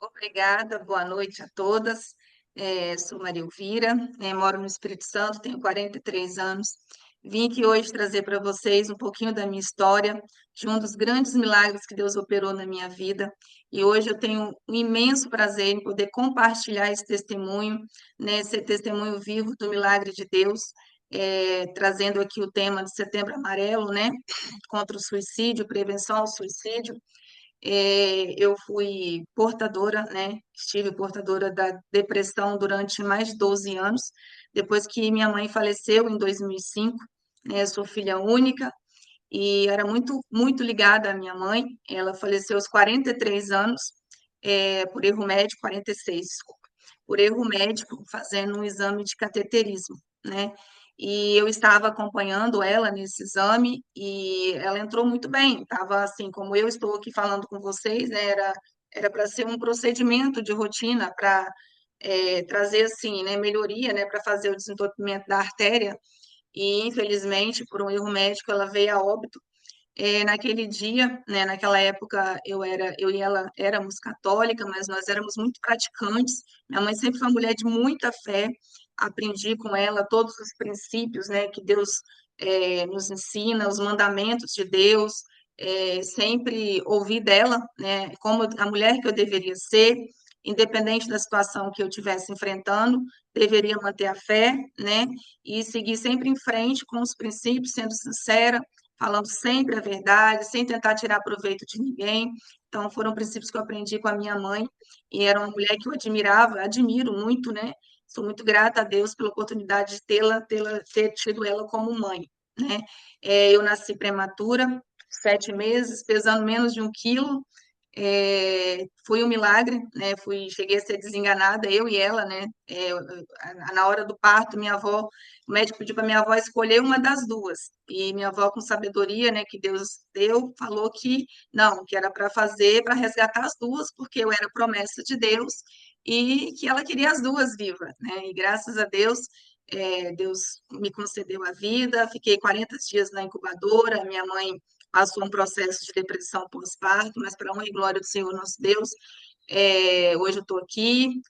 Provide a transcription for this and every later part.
Obrigada, boa noite a todas. Sou Maria Elvira, moro no Espírito Santo, tenho 43 anos. Vim aqui hoje trazer para vocês um pouquinho da minha história, de um dos grandes milagres que Deus operou na minha vida. E hoje eu tenho um imenso prazer em poder compartilhar esse testemunho, né, esse testemunho vivo do milagre de Deus, trazendo aqui o tema de Setembro Amarelo, né, contra o suicídio, prevenção ao suicídio. Eu fui portadora, né? Estive portadora da depressão durante mais de 12 anos, depois que minha mãe faleceu em 2005, né? Eu sou filha única e era muito ligada à minha mãe. Ela faleceu aos 43 anos, por erro médico, 46, desculpa, por erro médico, fazendo um exame de cateterismo, né? E eu estava acompanhando ela nesse exame e ela entrou muito bem. Estava assim, como eu estou aqui falando com vocês, né? Era para ser um procedimento de rotina para trazer assim, né, melhoria, né, para fazer o desentupimento da artéria. E infelizmente, por um erro médico, ela veio a óbito. Naquele dia, né, naquela época, eu e ela éramos católica, mas nós éramos muito praticantes. Minha mãe sempre foi uma mulher de muita fé. Aprendi com ela todos os princípios, né, que Deus nos ensina, os mandamentos de Deus. Sempre ouvi dela, né, como a mulher que eu deveria ser, independente da situação que eu estivesse enfrentando, deveria manter a fé, né, e seguir sempre em frente com os princípios, sendo sincera, falando sempre a verdade, sem tentar tirar proveito de ninguém. Então, foram princípios que eu aprendi com a minha mãe, e era uma mulher que eu admirava, admiro muito, né? Sou muito grata a Deus pela oportunidade de ter tido ela como mãe, né? Eu nasci prematura, 7 meses, pesando menos de 1 quilo. Foi um milagre, né? Cheguei a ser desenganada, eu e ela, né? Na hora do parto, o médico pediu para minha avó escolher uma das duas, e minha avó, com sabedoria, né, que Deus deu, falou que não, que era para fazer, para resgatar as duas, porque eu era promessa de Deus e que ela queria as duas vivas, né? E graças a Deus, Deus me concedeu a vida, fiquei 40 dias na incubadora, minha mãe passou um processo de depressão pós-parto, mas para honra e glória do Senhor nosso Deus, hoje eu estou aqui,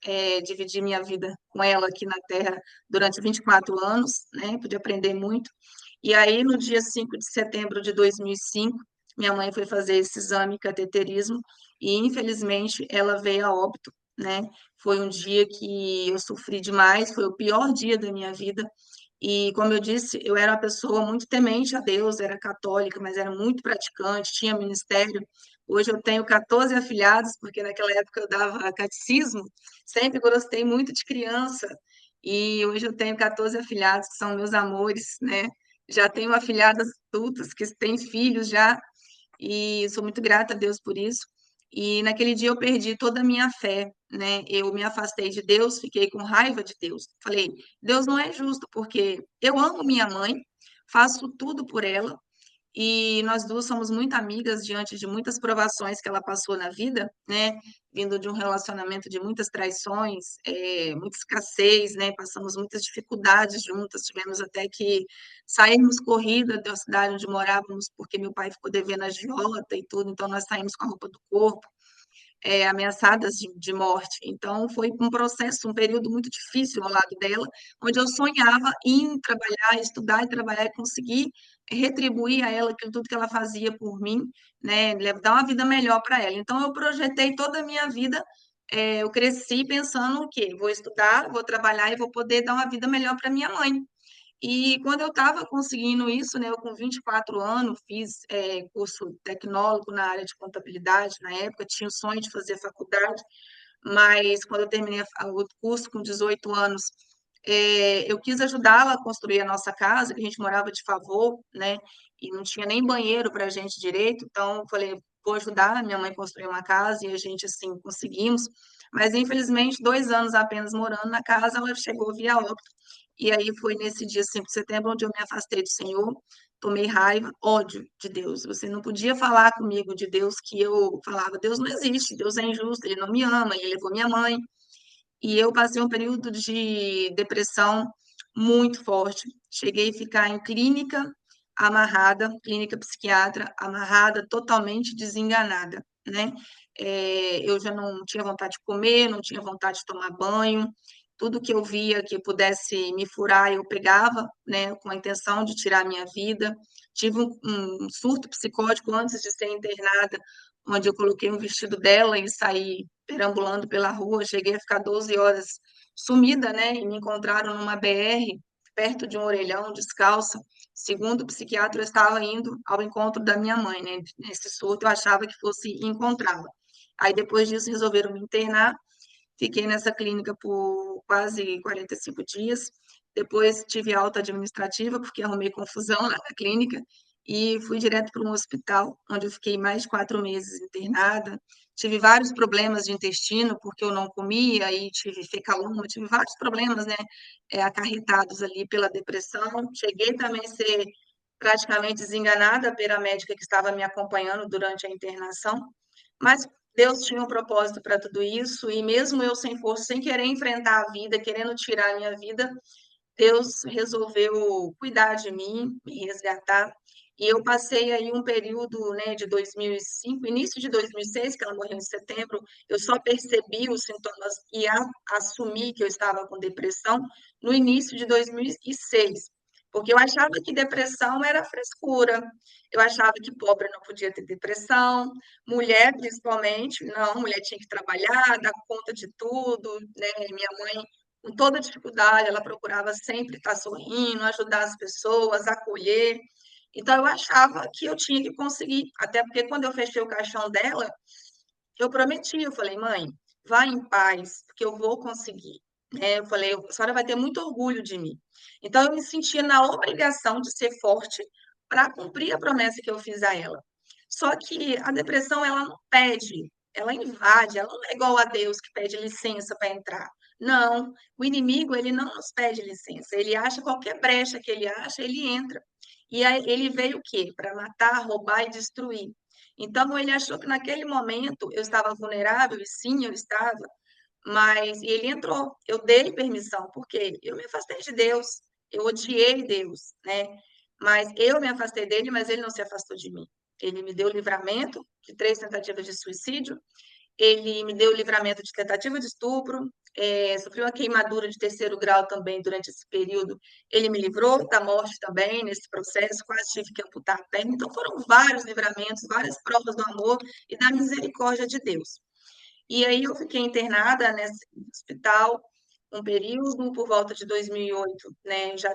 dividi minha vida com ela aqui na Terra durante 24 anos, né? Pude aprender muito. E aí, no dia 5 de setembro de 2005, minha mãe foi fazer esse exame cateterismo e, infelizmente, ela veio a óbito, né? Foi um dia que eu sofri demais, foi o pior dia da minha vida. E, como eu disse, eu era uma pessoa muito temente a Deus, era católica, mas era muito praticante, tinha ministério. Hoje eu tenho 14 afilhados, porque naquela época eu dava catecismo, sempre gostei muito de criança. E hoje eu tenho 14 afilhados, que são meus amores, né? Já tenho afilhadas adultas, que têm filhos já, e sou muito grata a Deus por isso. E naquele dia eu perdi toda a minha fé, né? Eu me afastei de Deus, fiquei com raiva de Deus. Falei, Deus não é justo, porque eu amo minha mãe, faço tudo por ela, e nós duas somos muito amigas diante de muitas provações que ela passou na vida, né? Vindo de um relacionamento de muitas traições, muita escassez, né? Passamos muitas dificuldades juntas, tivemos até que sairmos corrida da cidade onde morávamos, porque meu pai ficou devendo a agiota e tudo, então nós saímos com a roupa do corpo, ameaçadas de morte. Então, foi um processo, um período muito difícil ao lado dela, onde eu sonhava em trabalhar, estudar e trabalhar e conseguir retribuir a ela aquilo tudo que ela fazia por mim, né, dar uma vida melhor para ela. Então, eu projetei toda a minha vida, eu cresci pensando o quê? Vou estudar, vou trabalhar e vou poder dar uma vida melhor para minha mãe. E quando eu estava conseguindo isso, né, eu com 24 anos fiz curso tecnólogo na área de contabilidade, na época tinha o sonho de fazer faculdade, mas quando eu terminei o curso com 18 anos, eu quis ajudá-la a construir a nossa casa, que a gente morava de favor, né, e não tinha nem banheiro para a gente direito, então eu falei, vou ajudar a minha mãe a construir uma casa, e a gente, assim, conseguimos, mas infelizmente, 2 anos apenas morando na casa, ela chegou via óbito, e aí foi nesse dia 5 de setembro onde eu me afastei do Senhor, tomei raiva, ódio de Deus. Você não podia falar comigo de Deus que eu falava, Deus não existe, Deus é injusto, ele não me ama, ele levou minha mãe. E eu passei um período de depressão muito forte. Cheguei a ficar em clínica amarrada, clínica psiquiatra, amarrada, totalmente desenganada. né? Eu já não tinha vontade de comer, não tinha vontade de tomar banho. Tudo que eu via que pudesse me furar, eu pegava, né, com a intenção de tirar a minha vida. Tive um surto psicótico antes de ser internada, onde eu coloquei um vestido dela e saí perambulando pela rua. Cheguei a ficar 12 horas sumida, né? E me encontraram numa BR, perto de um orelhão, descalça. Segundo o psiquiatra, eu estava indo ao encontro da minha mãe, né? Nesse surto, eu achava que fosse encontrá-la. Aí, depois disso, resolveram me internar. Fiquei nessa clínica por quase 45 dias. Depois tive alta administrativa, porque arrumei confusão lá na clínica, e fui direto para um hospital, onde eu fiquei mais de 4 meses internada. Tive vários problemas de intestino, porque eu não comia, e tive fecaloma, tive vários problemas, né, acarretados ali pela depressão. Cheguei também a ser praticamente desenganada pela médica que estava me acompanhando durante a internação, mas Deus tinha um propósito para tudo isso, e mesmo eu sem força, sem querer enfrentar a vida, querendo tirar a minha vida, Deus resolveu cuidar de mim, me resgatar. E eu passei aí um período, né, de 2005, início de 2006, que ela morreu em setembro, eu só percebi os sintomas e assumi que eu estava com depressão no início de 2006, porque eu achava que depressão era frescura, eu achava que pobre não podia ter depressão, mulher principalmente, não, mulher tinha que trabalhar, dar conta de tudo, né, minha mãe com toda dificuldade, ela procurava sempre estar sorrindo, ajudar as pessoas, acolher. Então, eu achava que eu tinha que conseguir, até porque quando eu fechei o caixão dela, eu prometi, eu falei, mãe, vá em paz, porque eu vou conseguir. Eu falei, a senhora vai ter muito orgulho de mim. Então, eu me sentia na obrigação de ser forte para cumprir a promessa que eu fiz a ela. Só que a depressão, ela não pede, ela invade, ela não é igual a Deus que pede licença para entrar. Não, o inimigo, ele não nos pede licença, ele acha qualquer brecha que ele acha, ele entra. E aí, ele veio o quê? Para matar, roubar e destruir. Então, ele achou que naquele momento eu estava vulnerável, e sim, eu estava, mas ele entrou. Eu dei permissão, porque eu me afastei de Deus, eu odiei Deus, né? Mas eu me afastei dele, mas ele não se afastou de mim. Ele me deu livramento de 3 tentativas de suicídio, ele me deu livramento de tentativa de estupro, sofri uma queimadura de 3º grau também durante esse período. Ele me livrou da morte também nesse processo, quase tive que amputar a perna. Então, foram vários livramentos, várias provas do amor e da misericórdia de Deus. E aí eu fiquei internada nesse hospital um período, por volta de 2008, né, já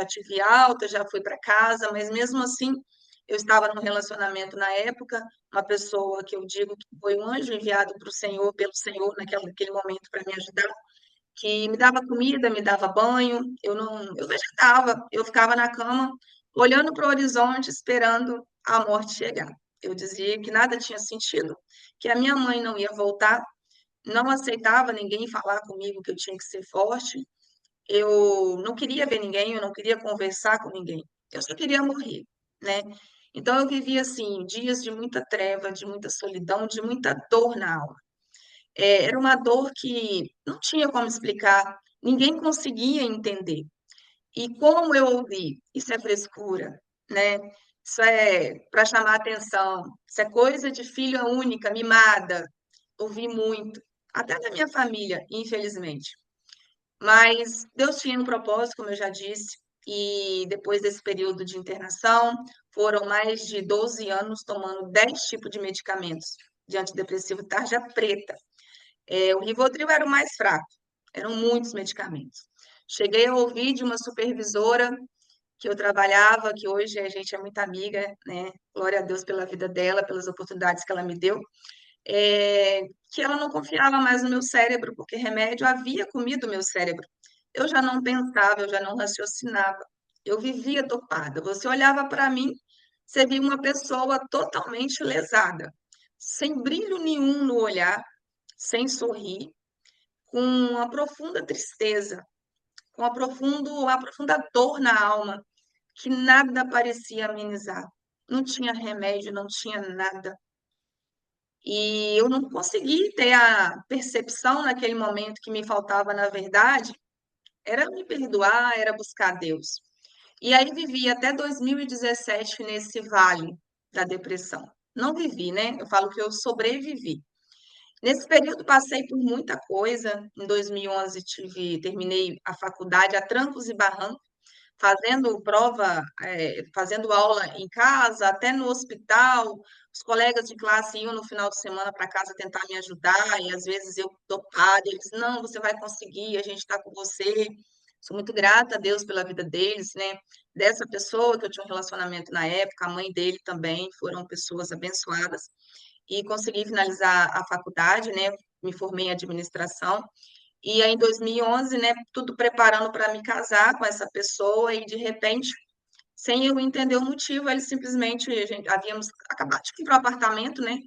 tive alta, já fui para casa, mas mesmo assim eu estava num relacionamento na época, uma pessoa que eu digo que foi um anjo enviado para o Senhor, pelo Senhor naquele momento para me ajudar, que me dava comida, me dava banho, eu vegetava, eu ficava na cama, olhando para o horizonte, esperando a morte chegar. Eu dizia que nada tinha sentido, que a minha mãe não ia voltar, não aceitava ninguém falar comigo que eu tinha que ser forte, eu não queria ver ninguém, eu não queria conversar com ninguém, eu só queria morrer, né? Então eu vivia assim, dias de muita treva, de muita solidão, de muita dor na alma. Era uma dor que não tinha como explicar, ninguém conseguia entender. E como eu ouvi, isso é frescura, né? Isso é para chamar atenção, isso é coisa de filha única, mimada. Ouvi muito, até da minha família, infelizmente. Mas Deus tinha um propósito, como eu já disse, e depois desse período de internação, foram mais de 12 anos tomando 10 tipos de medicamentos de antidepressivo tarja preta. O Rivotril era o mais fraco, eram muitos medicamentos. Cheguei a ouvir de uma supervisora que eu trabalhava, que hoje a gente é muito amiga, né? Glória a Deus pela vida dela, pelas oportunidades que ela me deu, que ela não confiava mais no meu cérebro, porque remédio havia comido o meu cérebro. Eu já não pensava, eu já não raciocinava, eu vivia topada. Você olhava para mim, você via uma pessoa totalmente lesada, sem brilho nenhum no olhar, sem sorrir, com uma profunda tristeza, com uma profunda dor na alma, que nada parecia amenizar. Não tinha remédio, não tinha nada. E eu não consegui ter a percepção naquele momento que me faltava, na verdade, era me perdoar, era buscar Deus. E aí vivi até 2017 nesse vale da depressão. não vivi, né? Eu falo que eu sobrevivi. Nesse período passei por muita coisa. Em 2011 terminei a faculdade a trancos e barrancos, fazendo prova, fazendo aula em casa, até no hospital. Os colegas de classe iam no final de semana para casa tentar me ajudar, e às vezes eu topava, eles, não, você vai conseguir, a gente está com você. Sou muito grata a Deus pela vida deles, né? Dessa pessoa que eu tinha um relacionamento na época, a mãe dele também, foram pessoas abençoadas. E consegui finalizar a faculdade, né? Me formei em administração. E aí, em 2011, né, tudo preparando para me casar com essa pessoa, e de repente, sem eu entender o motivo, ele simplesmente, havíamos acabado de comprar um apartamento, né,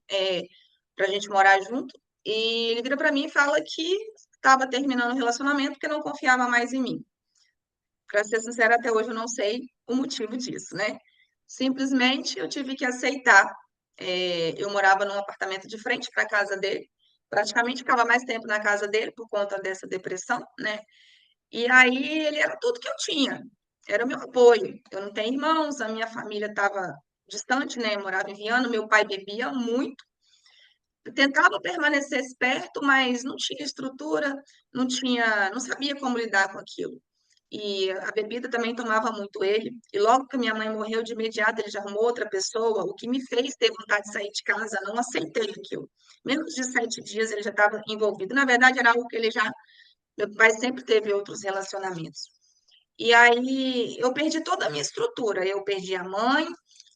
para a gente morar junto, e ele vira para mim e fala que estava terminando o relacionamento porque não confiava mais em mim. Para ser sincera, até hoje eu não sei o motivo disso, né? Simplesmente eu tive que aceitar. Eu morava num apartamento de frente para a casa dele, praticamente ficava mais tempo na casa dele por conta dessa depressão, né? E aí ele era tudo que eu tinha, era o meu apoio. Eu não tenho irmãos, a minha família estava distante, né? Eu morava em Viana, meu pai bebia muito, eu tentava permanecer esperto, mas não tinha estrutura, não sabia como lidar com aquilo. E a bebida também tomava muito ele. E logo que minha mãe morreu, de imediato ele já arrumou outra pessoa, o que me fez ter vontade de sair de casa. Não aceitei aquilo. Menos de 7 dias ele já estava envolvido. Na verdade, era algo que ele já. Meu pai sempre teve outros relacionamentos. E aí eu perdi toda a minha estrutura. Eu perdi a mãe,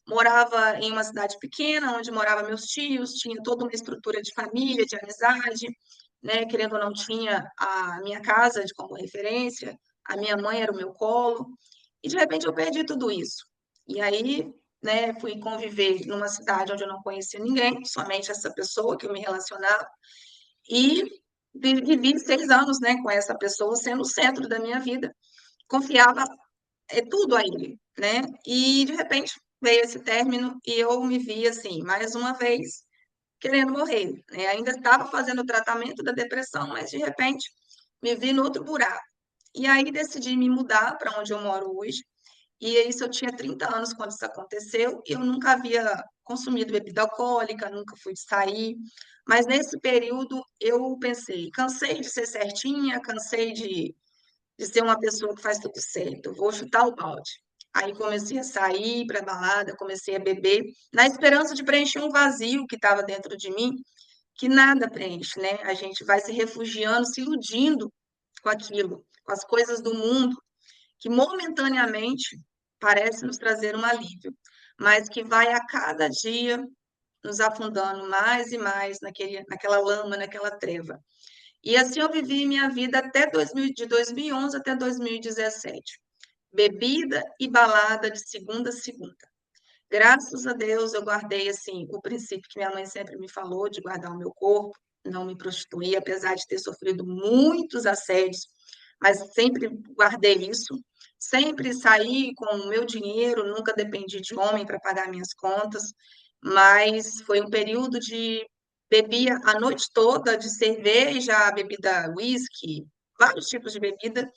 morava em uma cidade pequena, onde moravam meus tios, tinha toda uma estrutura de família, de amizade, né? Querendo ou não, tinha a minha casa como referência, a minha mãe era o meu colo, e de repente eu perdi tudo isso. E aí, né, fui conviver numa cidade onde eu não conhecia ninguém, somente essa pessoa que eu me relacionava, e vivi 6 anos, né, com essa pessoa sendo o centro da minha vida. Confiava tudo a ele, né? E de repente veio esse término e eu me vi assim, mais uma vez, querendo morrer, né? Ainda estava fazendo o tratamento da depressão, mas de repente me vi no outro buraco. E aí decidi me mudar para onde eu moro hoje. E isso eu tinha 30 anos quando isso aconteceu, e eu nunca havia consumido bebida alcoólica, nunca fui sair. Mas nesse período eu pensei, cansei de ser certinha, cansei de ser uma pessoa que faz tudo certo, vou chutar o balde. Aí comecei a sair para balada, comecei a beber, na esperança de preencher um vazio que estava dentro de mim, que nada preenche, né? A gente vai se refugiando, se iludindo com aquilo, com as coisas do mundo, que momentaneamente parece nos trazer um alívio, mas que vai a cada dia nos afundando mais e mais naquela lama, naquela treva. E assim eu vivi minha vida até 2011 até 2017. Bebida e balada de segunda a segunda. Graças a Deus eu guardei assim o princípio que minha mãe sempre me falou de guardar o meu corpo, não me prostituir, apesar de ter sofrido muitos assédios, mas sempre guardei isso. Sempre saí com o meu dinheiro, nunca dependi de homem para pagar minhas contas, mas foi um período de bebia a noite toda de cerveja, bebida whisky, vários tipos de bebida,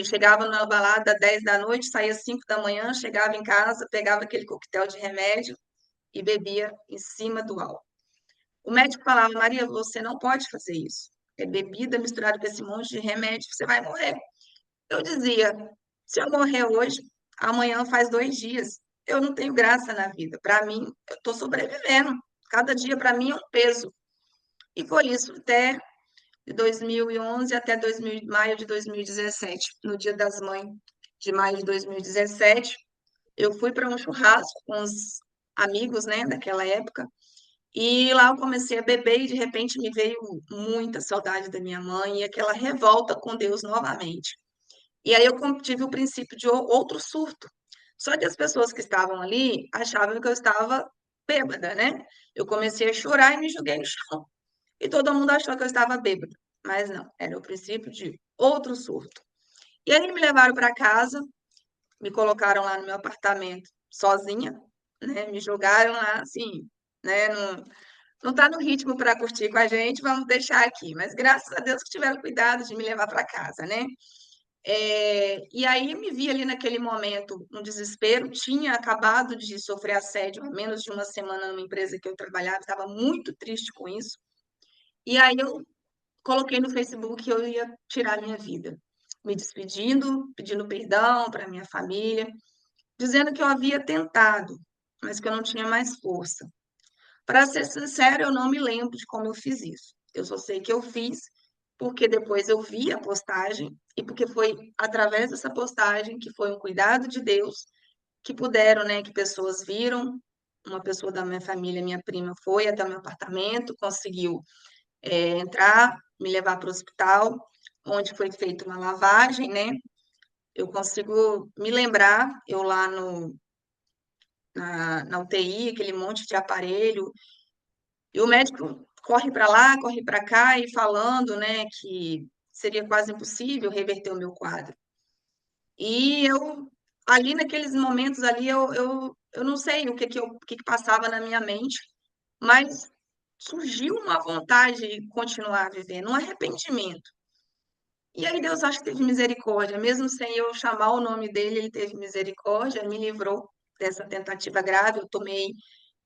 chegava na balada às 10 da noite, saía às 5 da manhã, chegava em casa, pegava aquele coquetel de remédio e bebia em cima do álcool. O médico falava, Maria, você não pode fazer isso. É bebida misturada com esse monte de remédio, você vai morrer. Eu dizia, se eu morrer hoje, amanhã faz 2 dias. Eu não tenho graça na vida. Para mim, eu estou sobrevivendo. Cada dia para mim é um peso. E foi isso até de 2011 até maio de 2017, no Dia das Mães de maio de 2017, eu fui para um churrasco com os amigos, né, daquela época, e lá eu comecei a beber e de repente me veio muita saudade da minha mãe e aquela revolta com Deus novamente. E aí eu tive o princípio de outro surto. Só que as pessoas que estavam ali achavam que eu estava bêbada, né? Eu comecei a chorar e me joguei no chão. E todo mundo achou que eu estava bêbada, mas não, era o princípio de outro surto. E aí me levaram para casa, me colocaram lá no meu apartamento sozinha, né? Me jogaram lá assim, né? Não tá no ritmo para curtir com a gente, vamos deixar aqui. Mas graças a Deus que tiveram cuidado de me levar para casa, né? E aí me vi ali naquele momento um desespero, tinha acabado de sofrer assédio há menos de uma semana numa empresa que eu trabalhava, estava muito triste com isso. E aí eu coloquei no Facebook que eu ia tirar a minha vida, me despedindo, pedindo perdão para minha família, dizendo que eu havia tentado, mas que eu não tinha mais força. Para ser sincera, eu não me lembro de como eu fiz isso. Eu só sei que eu fiz porque depois eu vi a postagem e porque foi através dessa postagem que foi um cuidado de Deus que puderam, né, que pessoas viram, uma pessoa da minha família, minha prima, foi até o meu apartamento, conseguiu entrar, me levar para o hospital, onde foi feita uma lavagem, né? Eu consigo me lembrar, eu lá no, na UTI, aquele monte de aparelho, e o médico corre para lá, corre para cá, e falando, né, que seria quase impossível reverter o meu quadro. E eu, ali naqueles momentos ali, eu não sei o que passava na minha mente, mas surgiu uma vontade de continuar vivendo, um arrependimento. E aí Deus acho que teve misericórdia, mesmo sem eu chamar o nome dele, ele teve misericórdia, me livrou dessa tentativa grave. Eu tomei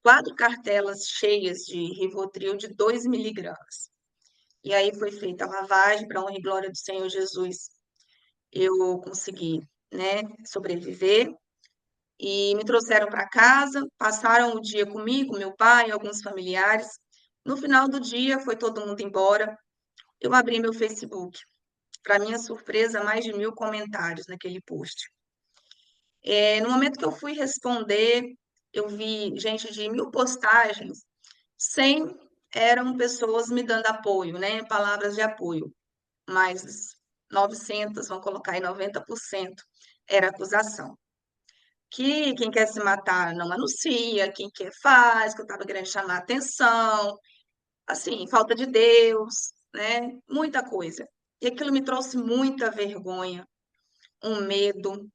4 cartelas cheias de Rivotril de 2 miligramas. E aí foi feita a lavagem, para a honra e glória do Senhor Jesus. Eu consegui, né, sobreviver e me trouxeram para casa, passaram o dia comigo, meu pai, alguns familiares. No final do dia, foi todo mundo embora. Eu abri meu Facebook. Para minha surpresa, mais de 1.000 comentários naquele post. No momento que eu fui responder, eu vi gente de 1.000 postagens, 100 eram pessoas me dando apoio, né? Palavras de apoio, mas 900, vamos colocar aí 90%, era acusação. Que quem quer se matar não anuncia, quem quer faz, que eu estava querendo chamar atenção, assim, falta de Deus, né? Muita coisa. E aquilo me trouxe muita vergonha, um medo.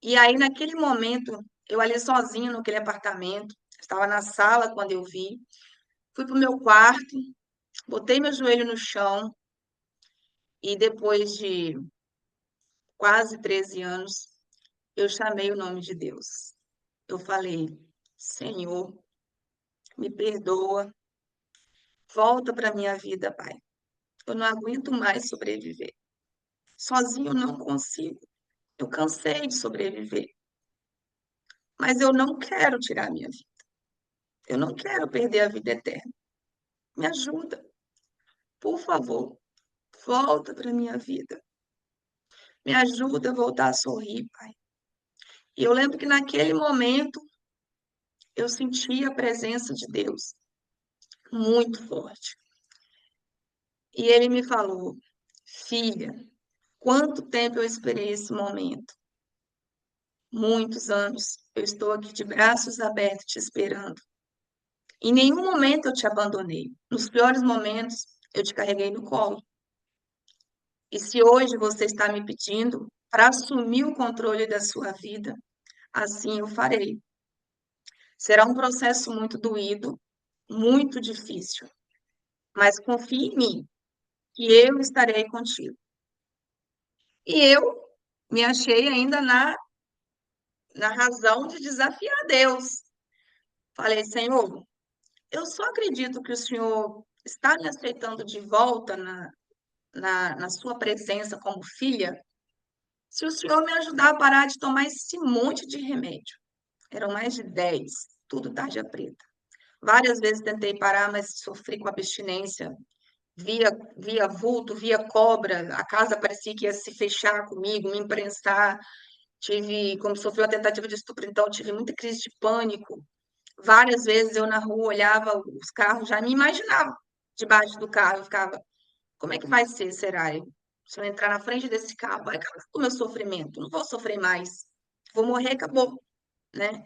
E aí, naquele momento, eu ali sozinha naquele apartamento, estava na sala quando eu vi, fui para o meu quarto, botei meu joelho no chão e depois de quase 13 anos, eu chamei o nome de Deus. Eu falei: Senhor, me perdoa, volta para minha vida, Pai. Eu não aguento mais sobreviver. Sozinho eu não consigo. Eu cansei de sobreviver. Mas eu não quero tirar a minha vida. Eu não quero perder a vida eterna. Me ajuda, por favor. Volta para minha vida. Me ajuda a voltar a sorrir, Pai. E eu lembro que naquele momento eu senti a presença de Deus muito forte. E ele me falou: Filha, quanto tempo eu esperei esse momento? Muitos anos. Eu estou aqui de braços abertos te esperando. Em nenhum momento eu te abandonei. Nos piores momentos, eu te carreguei no colo. E se hoje você está me pedindo para assumir o controle da sua vida, assim eu farei. Será um processo muito doído, muito difícil, mas confie em mim, que eu estarei contigo. E eu me achei ainda na razão de desafiar Deus. Falei: Senhor, eu só acredito que o Senhor está me aceitando de volta na sua presença como filha, se o Senhor me ajudar a parar de tomar esse monte de remédio. Eram mais de 10, tudo tarja preta. Várias vezes tentei parar, mas sofri com abstinência. Via vulto, via cobra, a casa parecia que ia se fechar comigo, me imprensar. Tive, como sofri uma tentativa de estupro, então tive muita crise de pânico. Várias vezes eu na rua olhava os carros, já me imaginava debaixo do carro, eu ficava, como é que vai ser, será? Se eu entrar na frente desse carro, vai acabar com o meu sofrimento, não vou sofrer mais, vou morrer, acabou, né?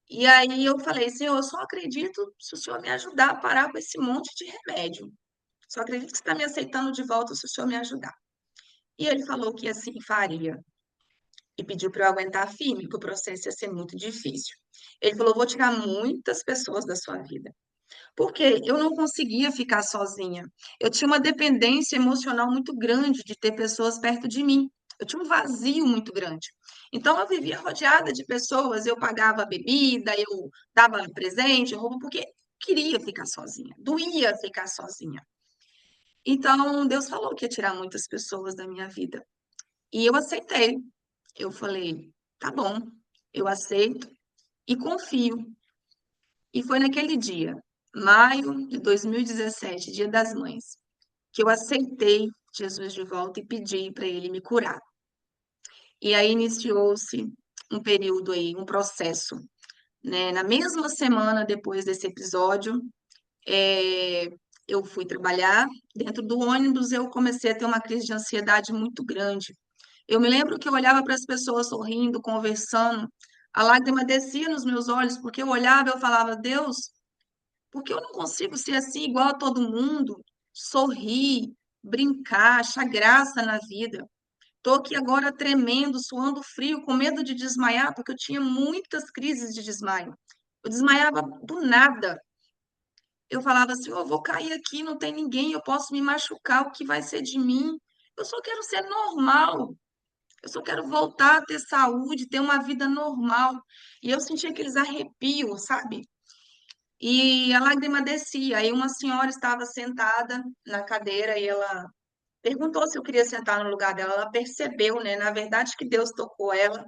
E aí eu falei, Senhor, eu só acredito se o Senhor me ajudar a parar com esse monte de remédio. Só acredito que você está me aceitando de volta se o Senhor me ajudar. E ele falou que assim faria. E pediu para eu aguentar firme, que o processo ia ser muito difícil. Ele falou: vou tirar muitas pessoas da sua vida. Porque eu não conseguia ficar sozinha. Eu tinha uma dependência emocional muito grande de ter pessoas perto de mim. Eu tinha um vazio muito grande. Então, eu vivia rodeada de pessoas, eu pagava bebida, eu dava presente, roupa, porque queria ficar sozinha, doía ficar sozinha. Então, Deus falou que ia tirar muitas pessoas da minha vida. E eu aceitei. Eu falei, tá bom, eu aceito e confio. E foi naquele dia, maio de 2017, Dia das Mães, que eu aceitei Jesus de volta e pedi para ele me curar. E aí iniciou-se um período aí, um processo, né? Na mesma semana depois desse episódio, eh, eu fui trabalhar. Dentro do ônibus, eu comecei a ter uma crise de ansiedade muito grande. Eu me lembro que eu olhava para as pessoas sorrindo, conversando, a lágrima descia nos meus olhos, porque eu olhava e eu falava, Deus, por que eu não consigo ser assim igual a todo mundo? Sorrir, brincar, achar graça na vida. Estou aqui agora tremendo, suando frio, com medo de desmaiar, porque eu tinha muitas crises de desmaio. Eu desmaiava do nada. Eu falava assim: "Eu vou cair aqui, não tem ninguém, eu posso me machucar, o que vai ser de mim? Eu só quero ser normal, eu só quero voltar a ter saúde, ter uma vida normal". E eu sentia aqueles arrepios, sabe? E a lágrima descia. Aí uma senhora estava sentada na cadeira e ela perguntou se eu queria sentar no lugar dela. Ela percebeu, né? Na verdade, que Deus tocou ela.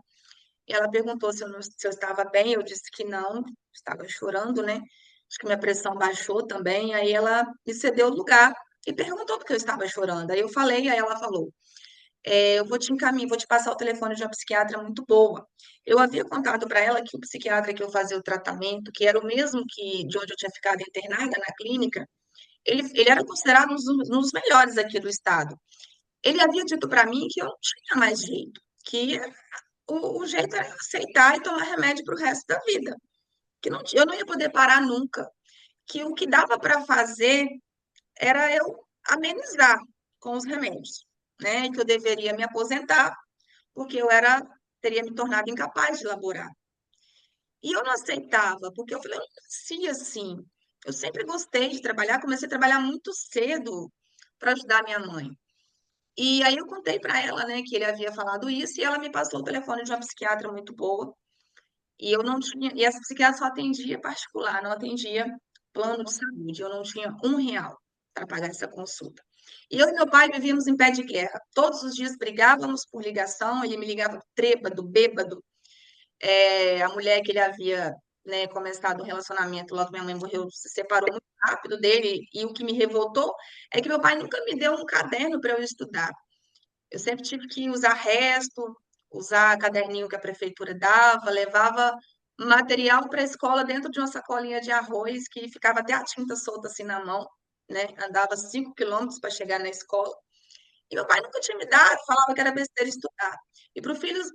E ela perguntou se eu estava bem. Eu disse que não, estava chorando, né? Acho que minha pressão baixou também. Aí ela me cedeu o lugar e perguntou por que eu estava chorando. Aí eu falei, aí ela falou: eu vou te encaminhar, vou te passar o telefone de uma psiquiatra muito boa. Eu havia contado para ela que o psiquiatra que eu fazia o tratamento, que era o mesmo que de onde eu tinha ficado internada na clínica, ele era considerado um dos melhores aqui do estado. Ele havia dito para mim que eu não tinha mais jeito, que o jeito era aceitar e tomar remédio para o resto da vida, que não, eu não ia poder parar nunca, que o que dava para fazer era eu amenizar com os remédios, né? Que eu deveria me aposentar, porque teria me tornado incapaz de laborar. E eu não aceitava, porque eu falei, eu não nasci assim. Eu sempre gostei de trabalhar, comecei a trabalhar muito cedo para ajudar minha mãe. E aí eu contei para ela, né, que ele havia falado isso, e ela me passou o telefone de uma psiquiatra muito boa. E eu não tinha, e essa psiquiatra só atendia particular, não atendia plano de saúde. Eu não tinha R$ 1 para pagar essa consulta. E eu e meu pai vivíamos em pé de guerra. Todos os dias brigávamos por ligação, ele me ligava trêbado, bêbado. A mulher que ele havia, né, começado um relacionamento logo que minha mãe morreu, se separou muito rápido dele, e o que me revoltou é que meu pai nunca me deu um caderno para eu estudar. Eu sempre tive que usar resto, usar caderninho que a prefeitura dava, levava material para a escola dentro de uma sacolinha de arroz que ficava até a tinta solta assim na mão, né? Andava 5 quilômetros para chegar na escola. E meu pai nunca tinha me dado, falava que era besteira estudar. E para os filhos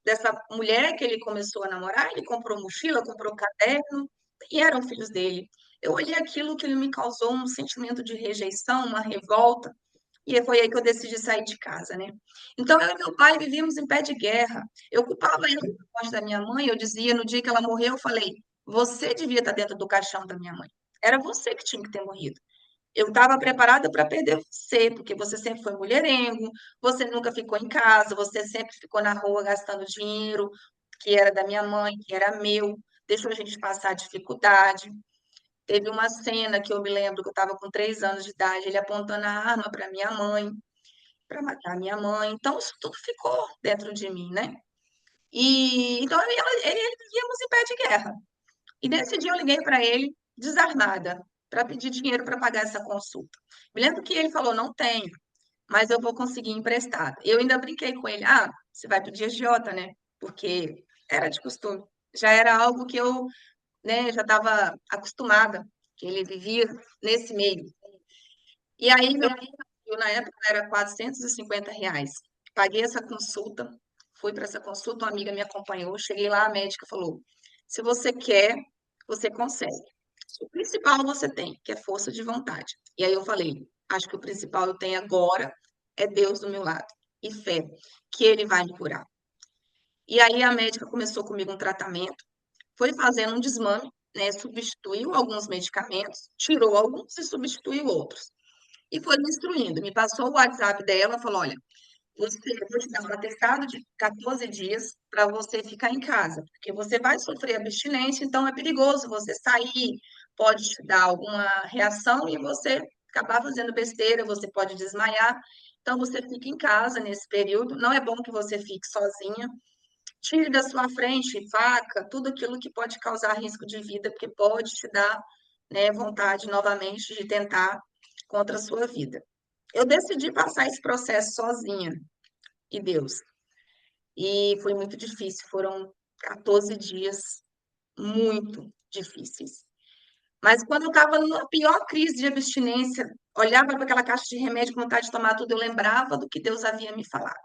dessa mulher que ele começou a namorar, ele comprou mochila, comprou caderno, e eram filhos dele. Eu olhei aquilo que ele me causou um sentimento de rejeição, uma revolta, e foi aí que eu decidi sair de casa, né? Então, eu e meu pai vivíamos em pé de guerra. Eu culpava ele pela morte da minha mãe, eu dizia, no dia que ela morreu, eu falei, você devia estar dentro do caixão da minha mãe. Era você que tinha que ter morrido. Eu estava preparada para perder você, porque você sempre foi mulherengo, você nunca ficou em casa, você sempre ficou na rua gastando dinheiro que era da minha mãe, que era meu, deixou a gente passar dificuldade. Teve uma cena que eu me lembro que eu estava com 3 anos de idade, ele apontando a arma para minha mãe, para matar minha mãe. Então, isso tudo ficou dentro de mim, né? E então eu e ele vivíamos em pé de guerra. E nesse dia eu liguei para ele, desarmada, para pedir dinheiro para pagar essa consulta. Me lembro que ele falou: não tenho, mas eu vou conseguir emprestado. Eu ainda brinquei com ele: ah, você vai pedir agiota, né? Porque era de costume. Já era algo que eu, né, já estava acostumada, que ele vivia nesse meio. E aí, eu, na época era R$ 450. Paguei essa consulta, fui para essa consulta, uma amiga me acompanhou, cheguei lá, a médica falou: se você quer, você consegue. O principal você tem, que é força de vontade. E aí eu falei: acho que o principal eu tenho agora é Deus do meu lado e fé, que Ele vai me curar. E aí a médica começou comigo um tratamento, foi fazendo um desmame, né? Substituiu alguns medicamentos, tirou alguns e substituiu outros. E foi me instruindo, me passou o WhatsApp dela, falou: olha, eu vou te dar um atestado de 14 dias para você ficar em casa, porque você vai sofrer abstinência, então é perigoso você sair, pode te dar alguma reação e você acabar fazendo besteira, você pode desmaiar. Então você fica em casa nesse período. Não é bom que você fique sozinha. Tire da sua frente faca, tudo aquilo que pode causar risco de vida, porque pode te dar, né, vontade novamente de tentar contra a sua vida. Eu decidi passar esse processo sozinha, e Deus. E foi muito difícil, foram 14 dias muito difíceis. Mas quando eu estava na pior crise de abstinência, olhava para aquela caixa de remédio com vontade de tomar tudo, eu lembrava do que Deus havia me falado,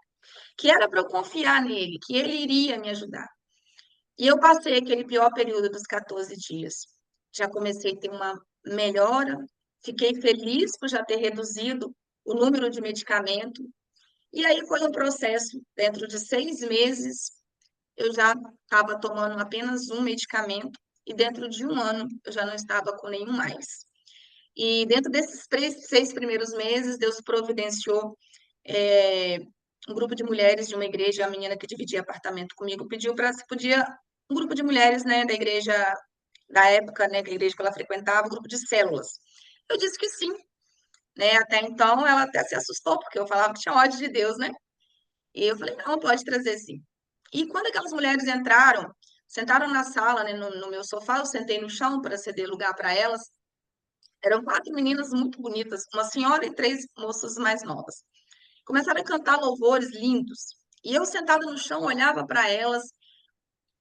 que era para eu confiar nele, que ele iria me ajudar. E eu passei aquele pior período dos 14 dias. Já comecei a ter uma melhora, fiquei feliz por já ter reduzido o número de medicamento. E aí foi um processo, dentro de 6 meses, eu já estava tomando apenas um medicamento, e dentro de um ano eu já não estava com nenhum mais. E dentro desses 6 primeiros meses, Deus providenciou um grupo de mulheres de uma igreja, a menina que dividia apartamento comigo, pediu para se podia, um grupo de mulheres, né, da igreja, da época, né, da igreja que ela frequentava, um grupo de células. Eu disse que sim, né, até então ela até se assustou, porque eu falava que tinha ódio de Deus, né, e eu falei, não, pode trazer sim. E quando aquelas mulheres entraram, sentaram na sala, né, no meu sofá, eu sentei no chão para ceder lugar para elas, eram 4 meninas muito bonitas, uma senhora e 3 moças mais novas. Começaram a cantar louvores lindos. E eu, sentada no chão, olhava para elas.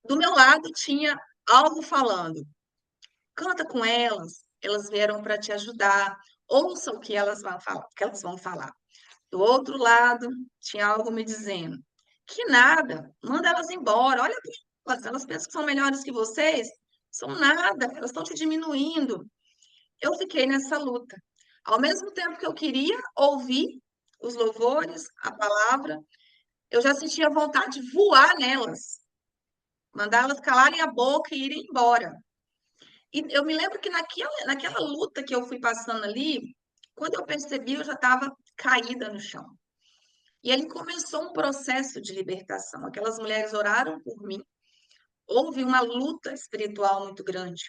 Do meu lado tinha algo falando. Canta com elas vieram para te ajudar. Ouça o que elas vão falar, que elas vão falar. Do outro lado tinha algo me dizendo: que nada, manda elas embora. Olha, elas pensam que são melhores que vocês. São nada, elas estão te diminuindo. Eu fiquei nessa luta. Ao mesmo tempo que eu queria ouvir os louvores, a palavra, eu já sentia vontade de voar nelas, mandar elas calarem a boca e irem embora. E eu me lembro que naquela luta que eu fui passando ali, quando eu percebi, eu já estava caída no chão. E ali começou um processo de libertação. Aquelas mulheres oraram por mim, houve uma luta espiritual muito grande.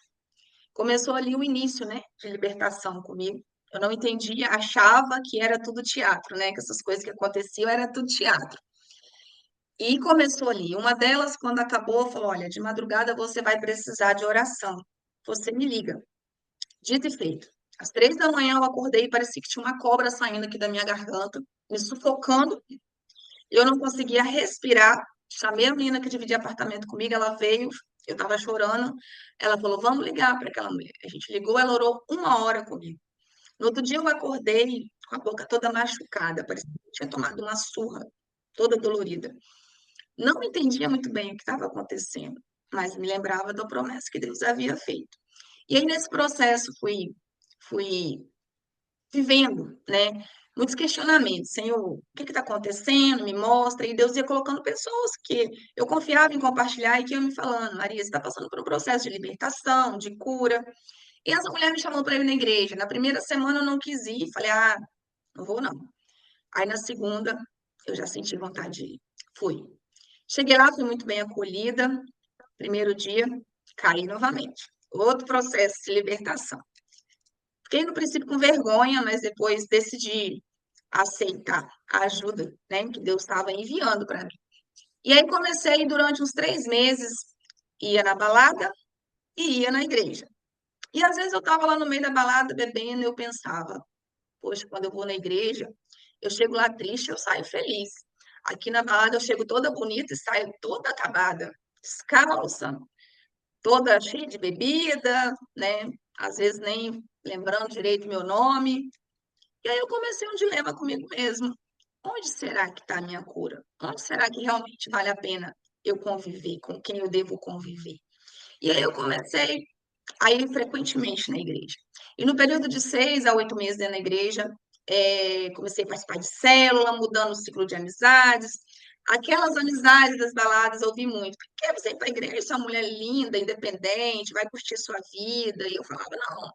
Começou ali o início, né, de libertação comigo. Eu não entendia, achava que era tudo teatro, né, que essas coisas que aconteciam era tudo teatro. E começou ali. Uma delas, quando acabou, falou: olha, de madrugada você vai precisar de oração. Você me liga. Dito e feito. Às 3 da manhã eu acordei e parecia que tinha uma cobra saindo aqui da minha garganta, me sufocando. Eu não conseguia respirar. Chamei a menina que dividia apartamento comigo, ela veio, eu estava chorando. Ela falou: vamos ligar para aquela mulher. A gente ligou, ela orou 1 hora comigo. No outro dia eu acordei com a boca toda machucada, parecia que eu tinha tomado uma surra, toda dolorida. Não entendia muito bem o que estava acontecendo, mas me lembrava da promessa que Deus havia feito. E aí, nesse processo, fui vivendo, né? Muitos questionamentos, Senhor, o que está acontecendo? Me mostra. E Deus ia colocando pessoas que eu confiava em compartilhar e que iam me falando: Maria, você está passando por um processo de libertação, de cura. E essa mulher me chamou para ir na igreja. Na primeira semana eu não quis ir, falei: ah, não vou não. Aí na segunda eu já senti vontade de ir. Fui. Cheguei lá, fui muito bem acolhida. Primeiro dia, caí novamente. Outro processo de libertação. Fiquei no princípio com vergonha, mas depois decidi aceitar a ajuda, né, que Deus estava enviando para mim. E aí comecei durante uns 3 meses, ia na balada e ia na igreja. E às vezes eu estava lá no meio da balada bebendo e eu pensava: poxa, quando eu vou na igreja, eu chego lá triste, eu saio feliz. Aqui na balada eu chego toda bonita e saio toda acabada, descalça, toda cheia de bebida, né? Às vezes nem lembrando direito meu nome. E aí eu comecei um dilema comigo mesmo. Onde será que está a minha cura? Onde será que realmente vale a pena eu conviver? Com quem eu devo conviver? E aí eu comecei a ir frequentemente na igreja. E no período de 6 a 8 meses dentro da igreja, comecei a participar de célula, mudando o ciclo de amizades. Aquelas amizades das baladas eu ouvi muito. Por que você ir para a igreja? Você é uma mulher linda, independente, vai curtir sua vida. E eu falava: não.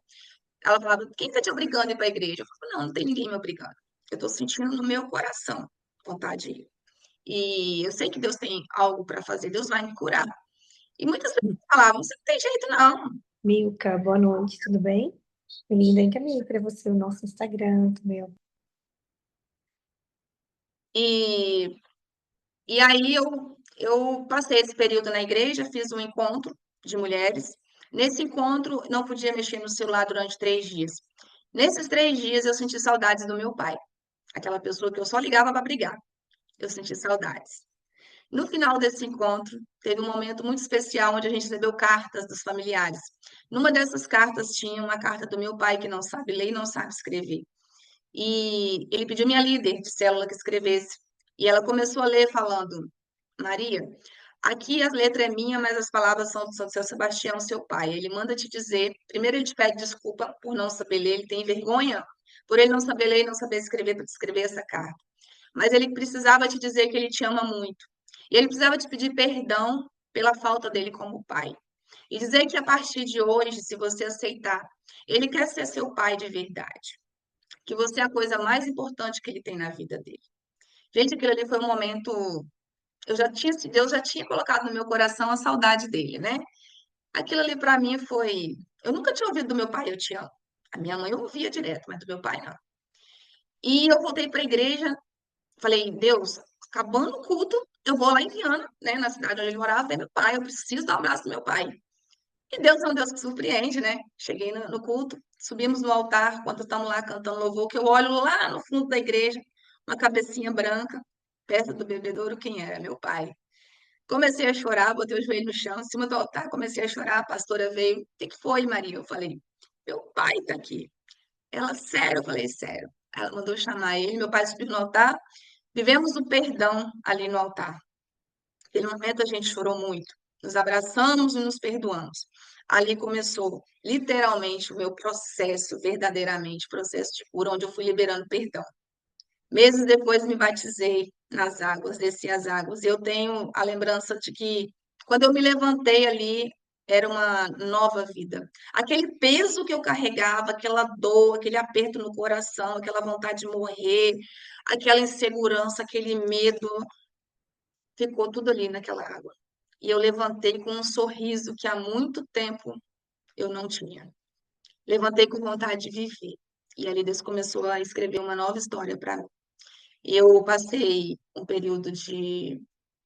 Ela falava: quem está te obrigando a ir para a igreja? Eu falava: não, não tem ninguém me obrigando. Eu estou sentindo no meu coração. vontade. E eu sei que Deus tem algo para fazer, Deus vai me curar. E muitas pessoas falavam, você não tem jeito não. Milka, boa noite, tudo bem? Linda, encaminhei para você o nosso Instagram, meu. E, e aí eu passei esse período na igreja, fiz um encontro de mulheres. Nesse encontro, não podia mexer no celular durante 3 dias. Nesses 3 dias, eu senti saudades do meu pai, aquela pessoa que eu só ligava para brigar. Eu senti saudades. No final desse encontro, teve um momento muito especial onde a gente recebeu cartas dos familiares. Numa dessas cartas tinha uma carta do meu pai que não sabe ler e não sabe escrever. E ele pediu minha líder de célula que escrevesse. E ela começou a ler falando: Maria, aqui a letra é minha, mas as palavras são do São Sebastião, seu pai. Ele manda te dizer, primeiro ele te pede desculpa por não saber ler, ele tem vergonha por ele não saber ler e não saber escrever para te escrever essa carta. Mas ele precisava te dizer que ele te ama muito. E ele precisava te pedir perdão pela falta dele como pai. E dizer que a partir de hoje, se você aceitar, ele quer ser seu pai de verdade. Que você é a coisa mais importante que ele tem na vida dele. Gente, aquilo ali foi um momento. Deus já tinha colocado no meu coração a saudade dele, né? Aquilo ali para mim foi. Eu nunca tinha ouvido do meu pai, eu te amo. A minha mãe eu ouvia direto, mas do meu pai não. E eu voltei para a igreja, falei, Deus, acabando o culto, eu vou lá em Viana, né, na cidade onde ele morava, ver meu pai, eu preciso dar um abraço do meu pai. E Deus é um Deus que surpreende, né? Cheguei no culto, subimos no altar, quando estamos lá cantando louvor, que eu olho lá no fundo da igreja, uma cabecinha branca, perto do bebedouro, quem era? Meu pai. Comecei a chorar, botei o joelho no chão, em cima do altar, comecei a chorar, a pastora veio, o que que foi, Maria? Eu falei, meu pai está aqui. Ela, sério? Eu falei, sério. Ela mandou chamar ele, meu pai subiu no altar, vivemos o perdão ali no altar. Naquele momento a gente chorou muito, nos abraçamos e nos perdoamos. Ali começou literalmente o meu processo, verdadeiramente, processo de cura, onde eu fui liberando perdão. Meses depois me batizei nas águas, desci as águas. E eu tenho a lembrança de que quando eu me levantei ali, era uma nova vida. Aquele peso que eu carregava, aquela dor, aquele aperto no coração, aquela vontade de morrer, aquela insegurança, aquele medo, ficou tudo ali naquela água. E eu levantei com um sorriso que há muito tempo eu não tinha. Levantei com vontade de viver. E ali Deus começou a escrever uma nova história para mim. Eu passei um período de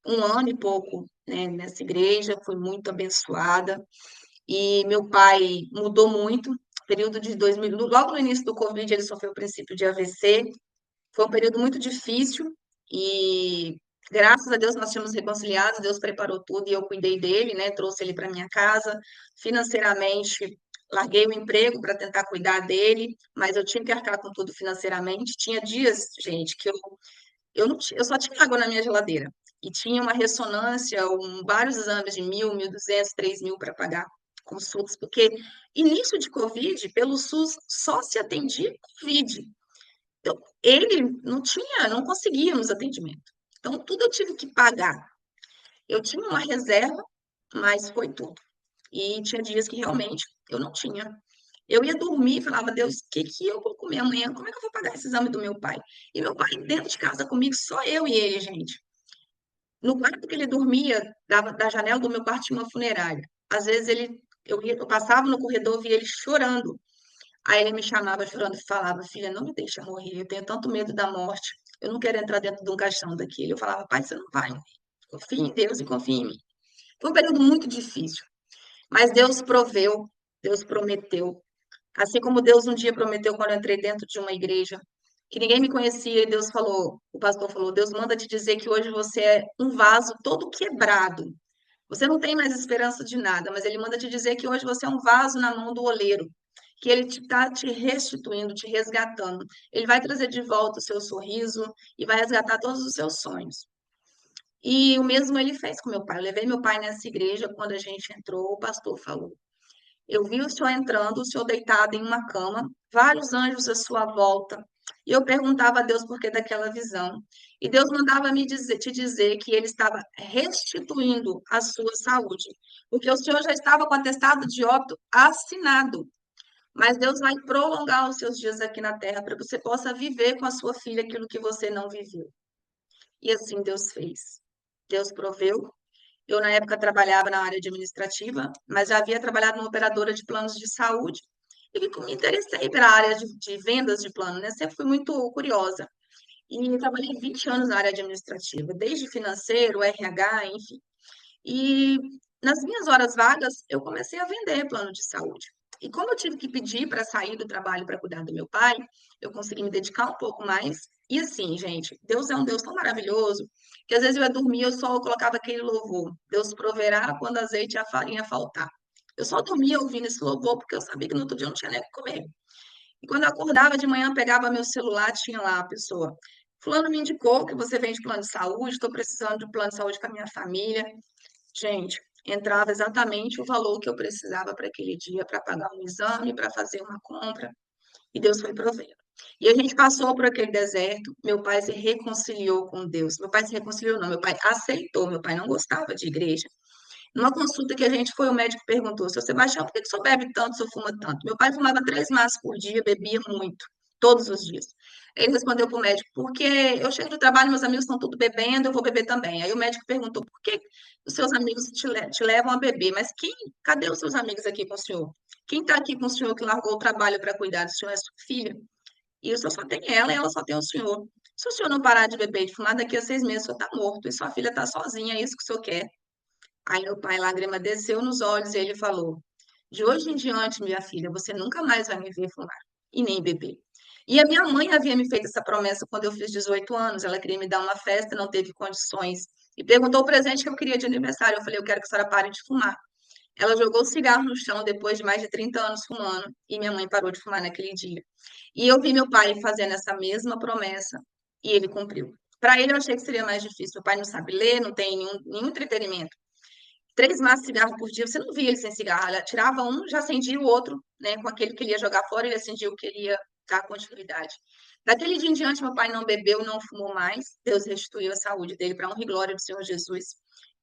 1 ano e pouco, né, nessa igreja, fui muito abençoada. E meu pai mudou muito. Período de 2000, logo no início do Covid, ele sofreu o princípio de AVC. Foi um período muito difícil e graças a Deus nós tínhamos reconciliado, Deus preparou tudo e eu cuidei dele, né? Trouxe ele para minha casa. Financeiramente, larguei o emprego para tentar cuidar dele, mas eu tinha que arcar com tudo financeiramente. Tinha dias, gente, que eu, não, eu só tinha água na minha geladeira e tinha uma ressonância, vários exames de 1.000, 1.200, 3.000 para pagar consultas, porque início de Covid, pelo SUS, só se atendia Covid. Então, ele não tinha, não conseguíamos atendimento. Então, tudo eu tive que pagar. Eu tinha uma reserva, mas foi tudo. E tinha dias que realmente eu não tinha. Eu ia dormir e falava, Deus, o que que eu vou comer amanhã? Como é que eu vou pagar esse exame do meu pai? E meu pai dentro de casa comigo, só eu e ele, gente. No quarto que ele dormia, da janela do meu quarto tinha uma funerária. Às vezes eu passava no corredor, via ele chorando. Aí ele me chamava chorando e falava, filha, não me deixa morrer, eu tenho tanto medo da morte, eu não quero entrar dentro de um caixão daquele. Eu falava, pai, você não vai morrer. Confia em Deus e confia em mim. Foi um período muito difícil, mas Deus proveu, Deus prometeu. Assim como Deus um dia prometeu quando eu entrei dentro de uma igreja, que ninguém me conhecia, e Deus falou, o pastor falou, Deus manda te dizer que hoje você é um vaso todo quebrado. Você não tem mais esperança de nada, mas ele manda te dizer que hoje você é um vaso na mão do oleiro, que ele está te restituindo, te resgatando. Ele vai trazer de volta o seu sorriso e vai resgatar todos os seus sonhos. E o mesmo ele fez com meu pai. Eu levei meu pai nessa igreja, quando a gente entrou, o pastor falou: eu vi o senhor entrando, o senhor deitado em uma cama, vários anjos à sua volta. E eu perguntava a Deus por que daquela visão. E Deus mandava te dizer que ele estava restituindo a sua saúde, porque o senhor já estava com atestado de óbito assinado. Mas Deus vai prolongar os seus dias aqui na terra para que você possa viver com a sua filha aquilo que você não viveu. E assim Deus fez. Deus proveu. Eu, na época, trabalhava na área administrativa, mas já havia trabalhado numa operadora de planos de saúde e me interessei pela área de vendas de plano, né? Sempre fui muito curiosa. E trabalhei 20 anos na área administrativa, desde financeiro, RH, enfim. E nas minhas horas vagas, eu comecei a vender plano de saúde. E como eu tive que pedir para sair do trabalho para cuidar do meu pai, eu consegui me dedicar um pouco mais. E assim, gente, Deus é um Deus tão maravilhoso que às vezes eu ia dormir, eu só colocava aquele louvor. Deus proverá quando a azeite e a farinha faltar. Eu só dormia ouvindo esse louvor porque eu sabia que no outro dia eu não tinha nem o que comer. E quando eu acordava de manhã, pegava meu celular, tinha lá a pessoa. Fulano me indicou que você vende plano de saúde, estou precisando de plano de saúde para minha família. Gente, entrava exatamente o valor que eu precisava para aquele dia, para pagar um exame, para fazer uma compra, e Deus foi provendo. E a gente passou por aquele deserto, meu pai se reconciliou com Deus. Meu pai se reconciliou, não, meu pai aceitou, meu pai não gostava de igreja. Numa consulta que a gente foi, o médico perguntou: seu Sebastião, por que que o senhor bebe tanto, o senhor fuma tanto? Meu pai fumava 3 maços por dia, bebia muito, todos os dias. Ele respondeu para o médico: porque eu chego do trabalho, meus amigos estão tudo bebendo, eu vou beber também. Aí o médico perguntou: por que os seus amigos te levam a beber? Mas cadê os seus amigos aqui com o senhor? Quem está aqui com o senhor que largou o trabalho para cuidar do senhor é sua filha? E o senhor só tem ela e ela só tem o senhor. Se o senhor não parar de beber e de fumar, daqui a 6 meses o senhor está morto e sua filha está sozinha, é isso que o senhor quer. Aí meu pai, lágrima desceu nos olhos e ele falou: de hoje em diante, minha filha, você nunca mais vai me ver fumar e nem beber. E a minha mãe havia me feito essa promessa quando eu fiz 18 anos. Ela queria me dar uma festa, não teve condições. E perguntou o presente que eu queria de aniversário. Eu falei: eu quero que a senhora pare de fumar. Ela jogou o cigarro no chão depois de mais de 30 anos fumando. E minha mãe parou de fumar naquele dia. E eu vi meu pai fazendo essa mesma promessa e ele cumpriu. Para ele, eu achei que seria mais difícil. Meu pai não sabe ler, não tem nenhum entretenimento. 3 maços de cigarro por dia, você não via ele sem cigarro. Ela tirava um, já acendia o outro, né? Com aquele que ele ia jogar fora, ele acendia o que ele ia dar continuidade. Daquele dia em diante, meu pai não bebeu, não fumou mais. Deus restituiu a saúde dele para a honra e glória do Senhor Jesus.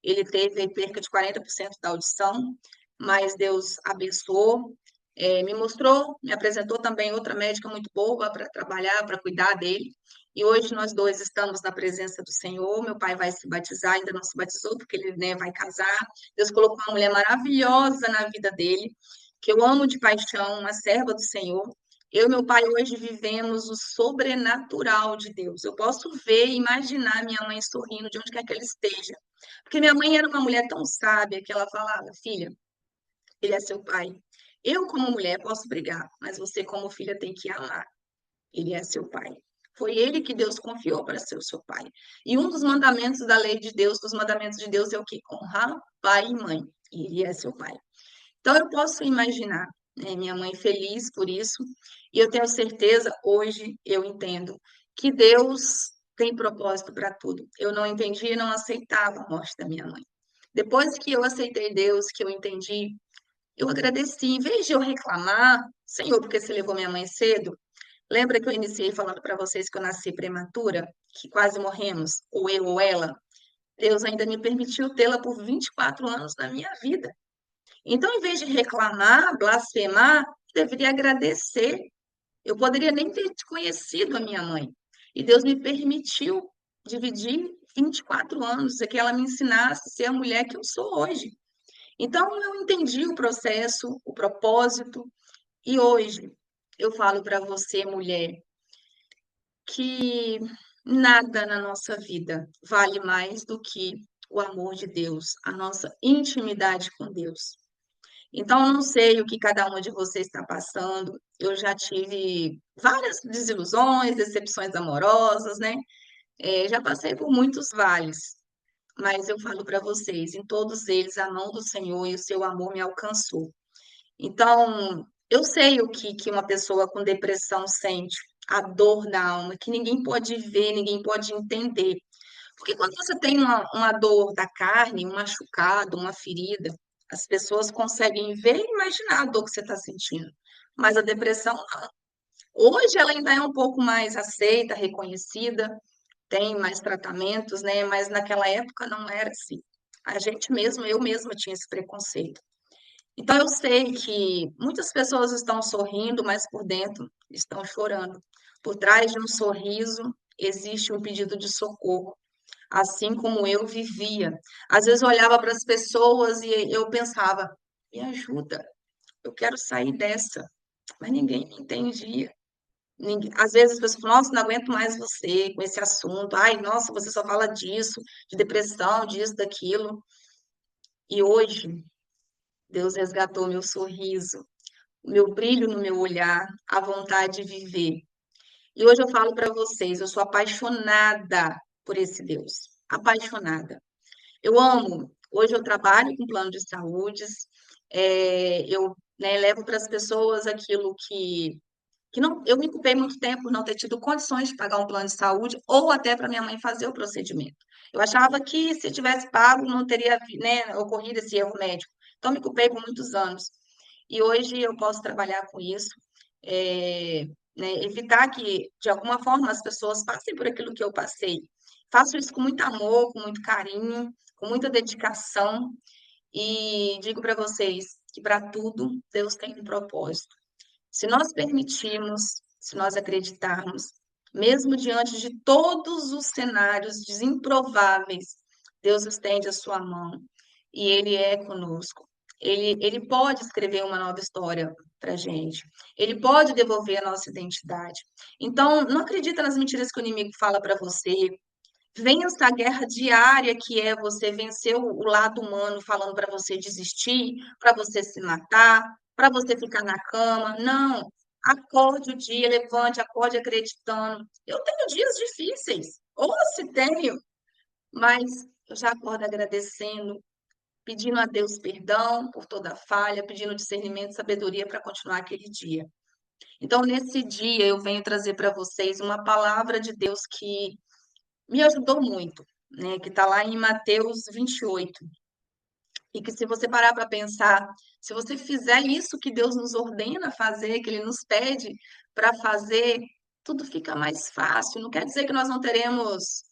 Ele teve perca de 40% da audição, mas Deus abençoou, me mostrou, me apresentou também outra médica muito boa para trabalhar, para cuidar dele. E hoje nós dois estamos na presença do Senhor. Meu pai vai se batizar, ainda não se batizou, porque ele, né, vai casar. Deus colocou uma mulher maravilhosa na vida dele, que eu amo de paixão, uma serva do Senhor. Eu e meu pai hoje vivemos o sobrenatural de Deus. Eu posso ver e imaginar minha mãe sorrindo de onde quer que ela esteja. Porque minha mãe era uma mulher tão sábia que ela falava: filha, ele é seu pai. Eu, como mulher, posso brigar, mas você, como filha, tem que amar. Ele é seu pai. Foi ele que Deus confiou para ser o seu pai. E um dos mandamentos da lei de Deus, dos mandamentos de Deus, é o que? Honrar pai e mãe. E ele é seu pai. Então, eu posso imaginar, né, minha mãe feliz por isso, e eu tenho certeza, hoje eu entendo, que Deus tem propósito para tudo. Eu não entendia e não aceitava a morte da minha mãe. Depois que eu aceitei Deus, que eu entendi, eu agradeci. Em vez de eu reclamar, Senhor, porque você levou minha mãe cedo, lembra que eu iniciei falando para vocês que eu nasci prematura, que quase morremos, ou eu ou ela? Deus ainda me permitiu tê-la por 24 anos na minha vida. Então, em vez de reclamar, blasfemar, eu deveria agradecer. Eu poderia nem ter conhecido a minha mãe. E Deus me permitiu dividir 24 anos, é que ela me ensinasse a ser a mulher que eu sou hoje. Então, eu entendi o processo, o propósito, e hoje eu falo para você, mulher, que nada na nossa vida vale mais do que o amor de Deus, a nossa intimidade com Deus. Então, eu não sei o que cada uma de vocês está passando. Eu já tive várias desilusões, decepções amorosas, né? Já passei por muitos vales, mas eu falo para vocês, em todos eles, a mão do Senhor e o seu amor me alcançou. Então, eu sei o que uma pessoa com depressão sente, a dor da alma, que ninguém pode ver, ninguém pode entender. Porque quando você tem uma dor da carne, um machucado, uma ferida, as pessoas conseguem ver e imaginar a dor que você está sentindo. Mas a depressão, não. Hoje ela ainda é um pouco mais aceita, reconhecida, tem mais tratamentos, né? Mas naquela época não era assim. A gente mesmo, eu mesma tinha esse preconceito. Então, eu sei que muitas pessoas estão sorrindo, mas por dentro estão chorando. Por trás de um sorriso existe um pedido de socorro. assim como eu vivia. Às vezes eu olhava para as pessoas e eu pensava, me ajuda, eu quero sair dessa, mas ninguém me entendia. Às vezes as pessoas falam, nossa, não aguento mais você com esse assunto. Ai, nossa, você só fala disso, de depressão, disso, daquilo. E hoje, Deus resgatou meu sorriso, o meu brilho no meu olhar, a vontade de viver. E hoje eu falo para vocês, eu sou apaixonada por esse Deus. Apaixonada. Eu amo. Hoje eu trabalho com plano de saúde, eu, né, levo para as pessoas aquilo que não, eu me culpei muito tempo por não ter tido condições de pagar um plano de saúde ou até para minha mãe fazer o procedimento. Eu achava que se tivesse pago não teria, né, ocorrido esse erro médico. Então me culpei por muitos anos. E hoje eu posso trabalhar com isso, é, né, evitar que de alguma forma as pessoas passem por aquilo que eu passei. Faço isso com muito amor, com muito carinho, com muita dedicação e digo para vocês que para tudo Deus tem um propósito. Se nós permitirmos, se nós acreditarmos, mesmo diante de todos os cenários improváveis, Deus estende a sua mão e Ele é conosco. Ele pode escrever uma nova história para a gente. Ele pode devolver a nossa identidade. Então, não acredita nas mentiras que o inimigo fala para você. Vença a guerra diária que é você vencer o lado humano falando para você desistir, para você se matar, para você ficar na cama. Não. Acorde o dia, levante, acorde acreditando. Eu tenho dias difíceis, ou se tenho, mas eu já acordo agradecendo, pedindo a Deus perdão por toda falha, pedindo discernimento e sabedoria para continuar aquele dia. Então, nesse dia, eu venho trazer para vocês uma palavra de Deus que me ajudou muito, né? Que está lá em Mateus 28. E que se você parar para pensar, se você fizer isso que Deus nos ordena fazer, que Ele nos pede para fazer, tudo fica mais fácil. Não quer dizer que nós não teremos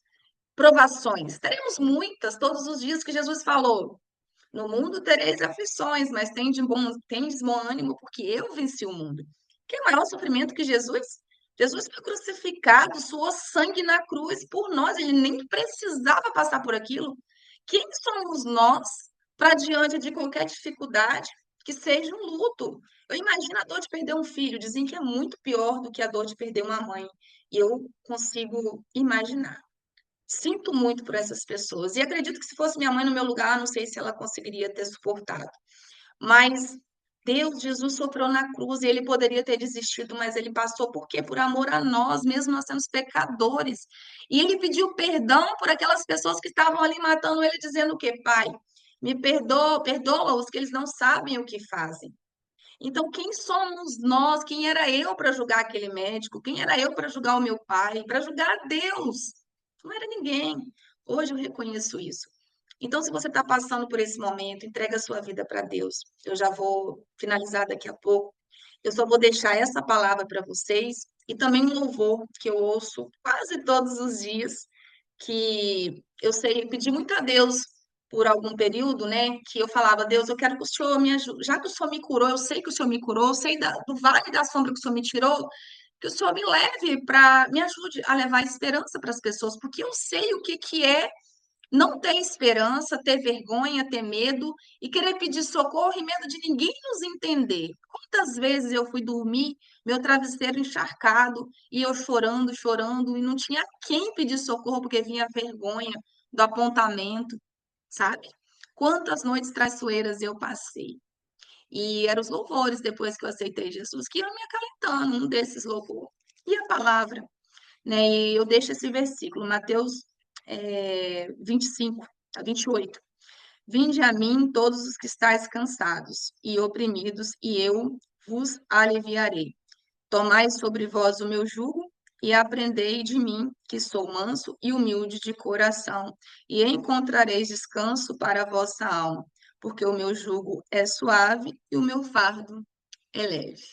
provações, teremos muitas, todos os dias que Jesus falou. No mundo tereis aflições, mas tendes bom ânimo, porque eu venci o mundo. Que é maior sofrimento que Jesus? Jesus foi crucificado, suou sangue na cruz por nós, ele nem precisava passar por aquilo. Quem somos nós para diante de qualquer dificuldade que seja um luto? Eu imagino a dor de perder um filho, dizem que é muito pior do que a dor de perder uma mãe. E eu consigo imaginar. Sinto muito por essas pessoas. E acredito que se fosse minha mãe no meu lugar, não sei se ela conseguiria ter suportado. Mas Deus, Jesus sofreu na cruz e ele poderia ter desistido, mas ele passou por quê? Por amor a nós, mesmo nós sendo pecadores. E ele pediu perdão por aquelas pessoas que estavam ali matando ele, dizendo o quê? Pai, me perdoa, perdoa-os, que eles não sabem o que fazem. Então, quem somos nós? Quem era eu para julgar aquele médico? Quem era eu para julgar o meu pai? Para julgar a Deus? Não era ninguém. Hoje eu reconheço isso. Então, se você está passando por esse momento, entrega a sua vida para Deus. Eu já vou finalizar daqui a pouco. Eu só vou deixar essa palavra para vocês e também um louvor que eu ouço quase todos os dias, que eu sei pedir muito a Deus por algum período, né? Que eu falava, Deus, eu quero que o Senhor me ajude. Já que o Senhor me curou, eu sei que o Senhor me curou, eu sei do vale da sombra que o Senhor me tirou, que o Senhor me leve para, me ajude a levar esperança para as pessoas, porque eu sei o que que é não ter esperança, ter vergonha, ter medo e querer pedir socorro e medo de ninguém nos entender. Quantas vezes eu fui dormir, meu travesseiro encharcado, e eu chorando, chorando, e não tinha quem pedir socorro porque vinha a vergonha do apontamento, sabe? Quantas noites traiçoeiras eu passei. E eram os louvores depois que eu aceitei Jesus, que iam me acalentando, um desses louvores. E a palavra, né? E eu deixo esse versículo, Mateus 25 a 28. Vinde a mim todos os que estáis cansados e oprimidos, e eu vos aliviarei. Tomai sobre vós o meu jugo e aprendei de mim, que sou manso e humilde de coração, e encontrareis descanso para a vossa alma, porque o meu jugo é suave e o meu fardo é leve.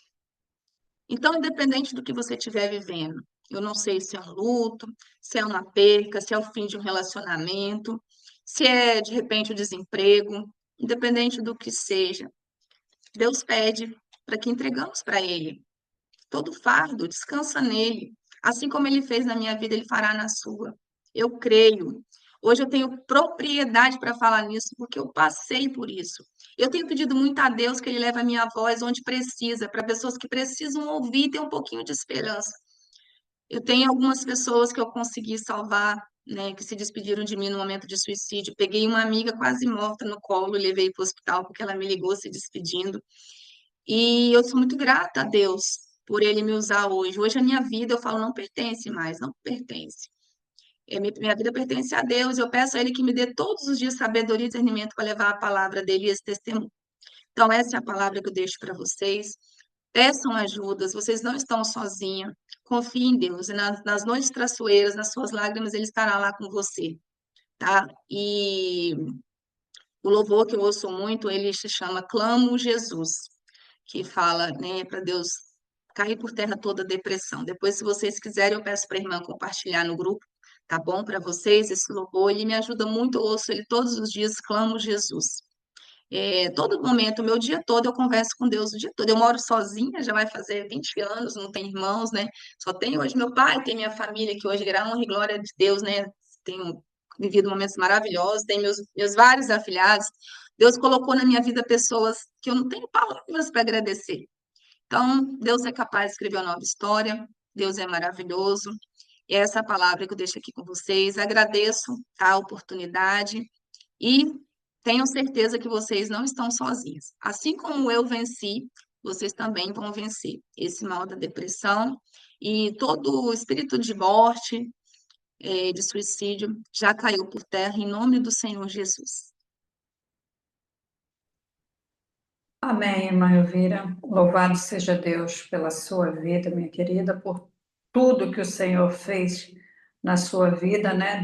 Então, independente do que você estiver vivendo, eu não sei se é um luto, se é uma perca, se é o fim de um relacionamento, se é de repente o desemprego, independente do que seja, Deus pede para que entregamos para Ele. Todo fardo descansa nele. Assim como Ele fez na minha vida, Ele fará na sua. Eu creio. Hoje eu tenho propriedade para falar nisso, porque eu passei por isso. Eu tenho pedido muito a Deus que Ele leve a minha voz onde precisa, para pessoas que precisam ouvir e ter um pouquinho de esperança. Eu tenho algumas pessoas que eu consegui salvar, né, que se despediram de mim no momento de suicídio. Peguei uma amiga quase morta no colo e levei para o hospital porque ela me ligou se despedindo. E eu sou muito grata a Deus por Ele me usar hoje. Hoje a minha vida, eu falo, não pertence mais, não pertence. Minha vida pertence a Deus. Eu peço a Ele que me dê todos os dias sabedoria e discernimento para levar a palavra dele e esse testemunho. Então, essa é a palavra que eu deixo para vocês. Peçam ajudas, vocês não estão sozinhos. Confie em Deus. E nas noites traiçoeiras, nas suas lágrimas, Ele estará lá com você, tá? E o louvor que eu ouço muito, ele se chama Clamo Jesus, que fala, né, para Deus cair por terra toda a depressão. Depois, se vocês quiserem, eu peço para a irmã compartilhar no grupo, tá bom? Para vocês, esse louvor, ele me ajuda muito, eu ouço ele todos os dias, Clamo Jesus. Todo momento, o meu dia todo, eu converso com Deus o dia todo. Eu moro sozinha, já vai fazer 20 anos, não tenho irmãos, né? Só tenho hoje meu pai, tem minha família, que hoje, graças honra e glória de Deus, né? Tenho vivido momentos maravilhosos, tenho meus vários afilhados. Deus colocou na minha vida pessoas que eu não tenho palavras para agradecer. Então, Deus é capaz de escrever uma nova história, Deus é maravilhoso. E é essa palavra que eu deixo aqui com vocês. Agradeço a oportunidade. E tenham certeza que vocês não estão sozinhos. Assim como eu venci, vocês também vão vencer esse mal da depressão e todo o espírito de morte, de suicídio, já caiu por terra em nome do Senhor Jesus. Amém, irmã Elvira. Louvado seja Deus pela sua vida, minha querida, por tudo que o Senhor fez na sua vida, né?